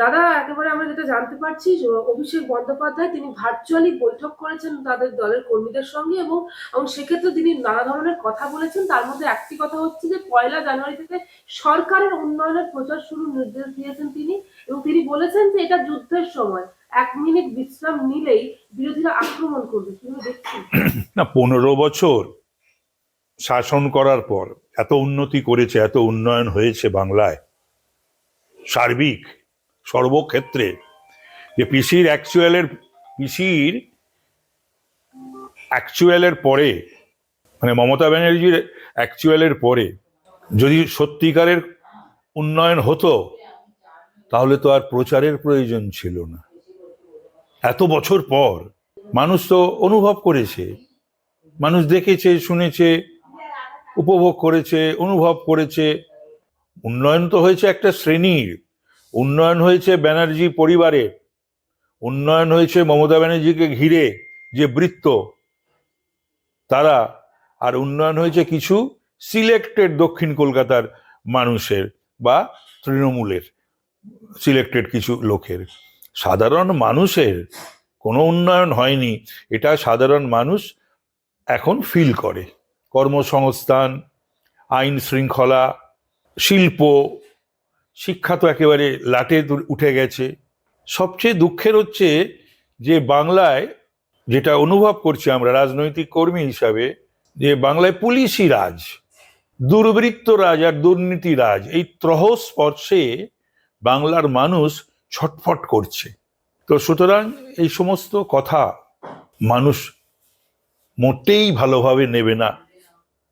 দাদা, একেবারে আমরা যেটা জানতে পারছি যে অভিষেক বন্দ্যোপাধ্যায় তিনি ভার্চুয়ালি বৈঠক করেছেন তাদের দলের কর্মীদের সঙ্গে, এবং সেক্ষেত্রে তিনি নানা ধরনের কথা বলেছেন। তার মধ্যে একটি কথা হচ্ছে যে 1লা জানুয়ারি থেকে সরকারের উন্নয়নের প্রচার শুরুর নির্দেশ দিয়েছেন তিনি, এবং তিনি বলেছেন যে এটা যুদ্ধের সময়, 1 মিনিট বিশ্রাম নিলেই বিরোধীরা আক্রমণ করবে। তুমি দেখছি না, 15 বছর শাসন করার পর এত উন্নতি করেছে, এত উন্নয়ন হয়েছে বাংলায় সার্বিক সর্বক্ষেত্রে, যে পিসির অ্যাকচুয়ালের পরে, মানে মমতা ব্যানার্জির অ্যাকচুয়ালের পরে যদি সত্যিকারের উন্নয়ন হতো তাহলে তো আর প্রচারের প্রয়োজন ছিল না। এত বছর পর মানুষ তো অনুভব করেছে, মানুষ দেখেছে, শুনেছে, উপভোগ করেছে, অনুভব করেছে। উন্নয়ন তো হয়েছে একটা শ্রেণীর, উন্নয়ন হয়েছে ব্যানার্জি পরিবারের, উন্নয়ন হয়েছে মমতা ব্যানার্জিকে ঘিরে যে বৃত্ত তারা, আর উন্নয়ন হয়েছে কিছু সিলেক্টেড দক্ষিণ কলকাতার মানুষের বা তৃণমূলের সিলেক্টেড কিছু লোকের। সাধারণ মানুষের কোনো উন্নয়ন হয়নি, এটা সাধারণ মানুষ এখন ফিল করে। কর্মসংস্থান, আইন শৃঙ্খলা, শিল্প, শিক্ষা তো একেবারে লাটে উঠে গেছে। সবচেয়ে দুঃখের হচ্ছে যে বাংলায় যেটা অনুভব করছি আমরা রাজনৈতিক কর্মী হিসাবে, যে বাংলায় পুলিশি রাজ, দুর্বৃত্ত রাজ আর দুর্নীতি রাজ, এই ত্রহস্পর্শে বাংলার মানুষ ছটফট করছে। তো সুতরাং এই সমস্ত কথা মানুষ মোটেই ভালোভাবে নেবে না।